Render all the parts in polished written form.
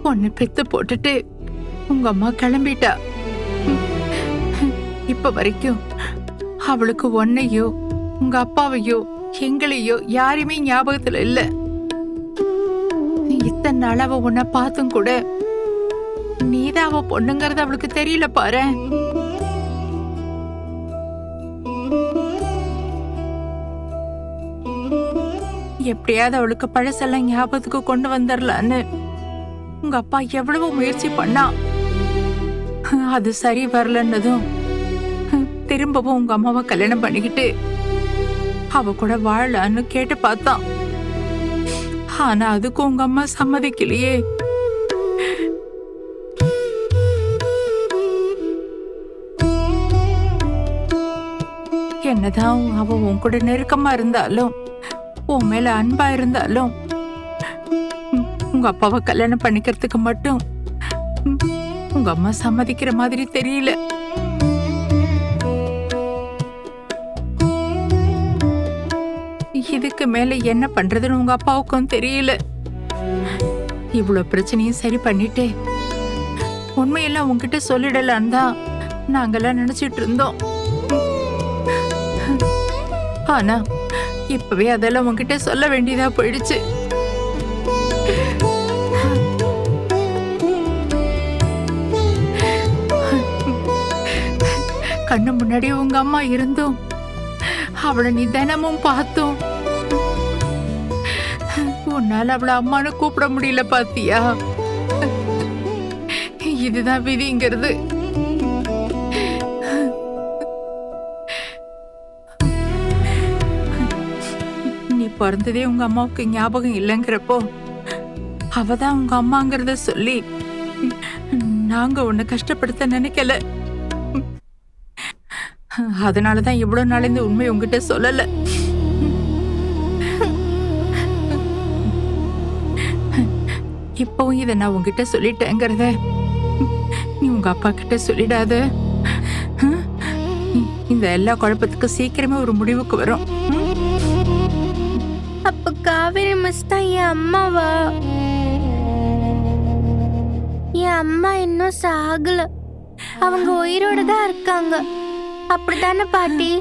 உன்னை பெத்து போட்டுட்டு உங்க அம்மா கிளம்பிட்டா. இப்ப வரைக்கும் அவளுக்கு உன்னையோ உங்க அப்பாவையோ எங்களையோ யாருமே ஞாபகத்துல இல்ல. இத்தனை நாள் அவ உன்னை பார்த்தும் கூட நீதான் அவ பொண்ணுங்கறது அவளுக்கு தெரியல பாரு. எப்படியாவது அவளுக்கு பழசெல்லாம் ஞாபகத்துக்கு கொண்டு வந்துடலான்னு உங்க அப்பா எவ்வளவு முயற்சி பண்ணா. அது சரி வரலன்னதும் திரும்பவும் உங்க அம்மாவை கல்யாணம் பண்ணிக்கிட்டு அவ கூட வாழலான்னு கேட்டு பார்த்தான். ஆனா அதுக்கு உங்க அம்மா சம்மதிக்கலையே. என்னதான் அவ உன் கூட நெருக்கமா இருந்தாலும் உன் மேல அன்பா இருந்தாலும் உங்க அப்பாவை கல்யாணம் பண்ணிக்கிறதுக்கு மட்டும் உங்க அம்மா சம்மதிக்கிற மாதிரி தெரியல. இதுக்கு மேல என்ன பண்றதுன்னு உங்க அப்பாவுக்கும் தெரியல. இவ்வளவு பிரச்சனையும் சரி பண்ணிட்டு உண்மையெல்லாம் உங்ககிட்ட சொல்லிடலான்னு தான் நாங்கெல்லாம் நினைச்சிட்டு இருந்தோம். ஆனா இப்பவே அதெல்லாம் உங்ககிட்ட சொல்ல வேண்டியதா போயிடுச்சு. கண்ணு முன்னாடி உங்க அம்மா இருந்தும் அவளை நீ தினமும் பார்த்தும் உன்னால அவளை அம்மானு கூப்பிட முடியல பாத்தியா? இதுதான் விதிங்கிறது. நீ பிறந்ததே உங்க அம்மாவுக்கு ஞாபகம் இல்லைங்கிறப்போ அவதான் உங்க அம்மாங்கிறத சொல்லி நாங்க உன்னை கஷ்டப்படுத்த நினைக்கல. அதனாலதான் இவ்வளவு நாள் இந்த உண்மை உங்ககிட்ட சொல்லல. இப்பவும் இத நான் உங்ககிட்ட சொல்லிட்டேங்கிறத நீ உங்க அப்பா கிட்ட சொல்லிடாத. இந்த எல்லா குழப்பத்துக்கும் சீக்கிரமே ஒரு முடிவுக்கு வரும். அப்ப காவேரி மிஸ் தான் என் அம்மாவா? என் அம்மா இன்னும் சாகல, அவங்க உயிரோட தான் இருக்காங்க. அப்படித்தானே பாட்டி?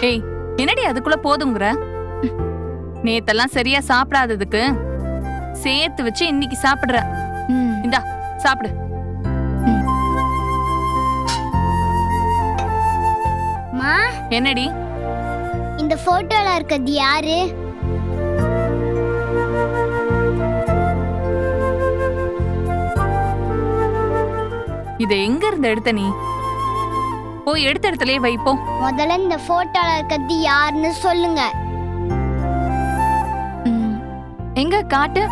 ஏய், என்னடி அதுக்குள்ள போதுங்கிற? நேத்தெல்லாம் சரியா சாப்பிடாததுக்கு சேர்த்து வச்சு இன்னைக்கு சாப்பிடுற. இந்தா சாப்பிடு. மா, என்னடி இந்த போட்டோல இருக்கிறது யாரு? இத எங்க இருந்து எடுத்த நீ? போய் எடுத்த இடத்துலயே வைப்போம். முதல்ல இந்த போட்டோல இருக்கிறது யாருன்னு சொல்லுங்க. எங்க காட்டு.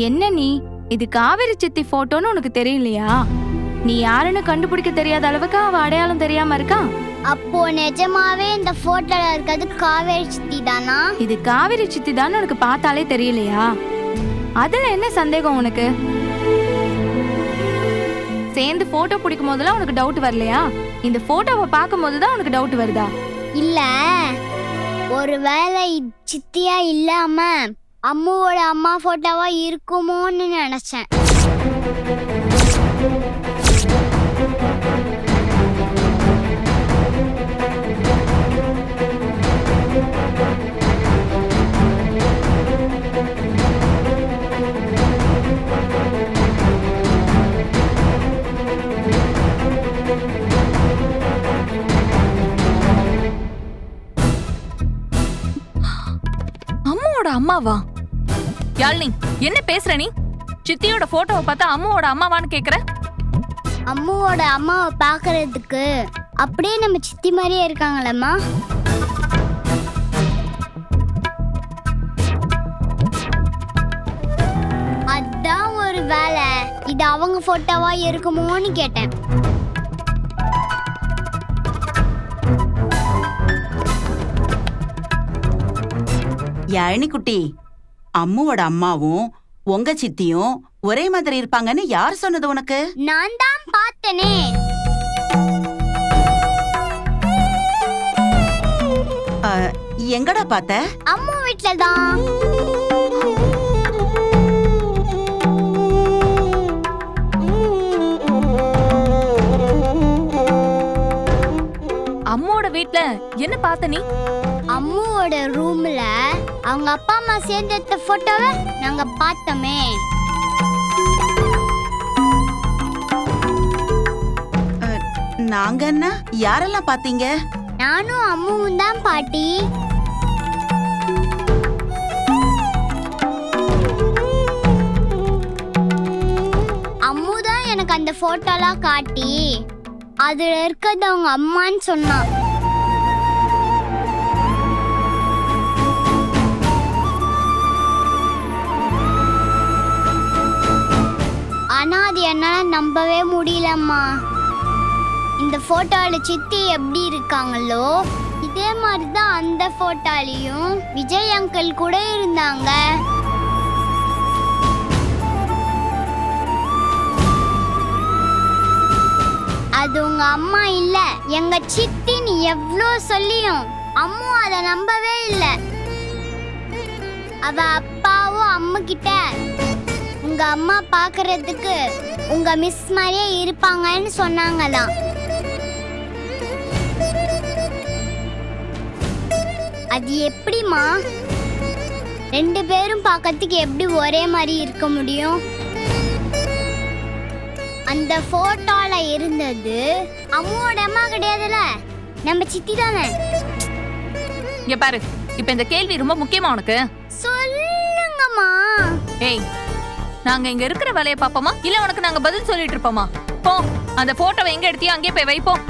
என்ன நீ? இது காவேரி சித்தி போட்டோன்னு உனக்கு தெரியலையா? நீ யாருன்னு கண்டுபிடிக்க தெரியாத அளவுக்கு அவ அடையாளம் தெரியாம இருக்கா? அப்போ நிஜமாவே இந்த போட்டோல இருக்கிறது காவேரி சித்தி தானா? இது காவேரி சித்தி தான் உனக்கு பார்த்தாலே தெரியலையா? அதுல என்ன சந்தேகம் உனக்கு? சேர்ந்து போட்டோ பிடிக்கும் போதெல்லாம் உனக்கு டவுட் வரலையா? இந்த போட்டோவை பார்க்கும் போதுதான் உனக்கு டவுட் வருதா? இல்ல, ஒருவேளை சித்தியா இல்லாம அம்முவோட அம்மா போட்டோவா இருக்குமோன்னு நினைச்சேன். அம்மாவோட அம்மாவா? யாழ்னி, என்ன பேசுற நீ? சித்தியோட போட்டோவை பார்த்தா அம்மாவோட அம்மாவான்னு கேக்குற? அம்முவோட அம்மாவை பார்க்கறதுக்கு அப்படியே நம்ம சித்தி மாதிரியே இருக்காங்களம்மா. அதான் ஒரு வேலை இது அவங்க போட்டோவா இருக்குமோன்னு கேட்டேன். யாழினி குட்டி, அம்முவோட அம்மாவும் உங்க சித்தியும் ஒரே மாதிரி இருப்பாங்கன்னு யார் சொன்னது உனக்கு? நான் தான் பார்த்தனே. எங்கடா பார்த்த? அம்மா வீட்ல தான். அம்மாவோட வீட்ல என்ன பார்த்த நீ? அம்முவோட ரூம்ல அவங்க அப்பா அம்மா சேர்ந்து எடுத்த போட்டோவை நாங்க பார்த்தோமே. நாங்க என்ன? யாரெல்லாம் பாத்தீங்க? நானும் அம்முவும் தான் பாட்டி. அம்மு தான் எனக்கு அந்த போட்டோலாம் காட்டி அதுல இருக்கிறது அவங்க அம்மான்னு சொன்னா. ஆனா அது என்னால நம்பவே முடியலம்மா. இந்த போட்டோல சித்தி எப்படி இருக்காங்களோ இதே மாதிரிதான் அந்த போட்டோலயும் விஜய் அங்கிள் கூட இருந்தாங்க. அது உங்க அம்மா இல்ல, எங்க சித்தின்னு எவ்வளோ சொல்லியும் அம்மு அதை நம்பவே இல்லை. அவ அப்பாவும் அம்மு கிட்ட உங்க அம்மா பாக்குறதுக்கு உங்க மிஸ் மாதிரியே இருப்பாங்கன்னு சொன்னாங்களாம். அது எப்படிமா? ரெண்டு பேரும் பார்க்கறதுக்கு எப்படி ஒரே மாதிரி இருக்க முடியும்? அந்த போட்டோல இருந்தது அம்முவோட அம்மா கிடையாதுல, நம்ம சித்தி தானே. இங்க பாரு, இப்ப இந்த கேள்வி ரொம்ப முக்கியமா உனக்கு? சொல்லுங்கம்மா. ஏய், நாங்க இங்க இருக்கிற வேலையை பாப்போமா இல்ல உனக்கு நாங்க பதில் சொல்லிட்டு இருப்போமா? போ, அந்த போட்டோவை எங்க எடுத்தியோ அங்கே போய் வைப்போம்.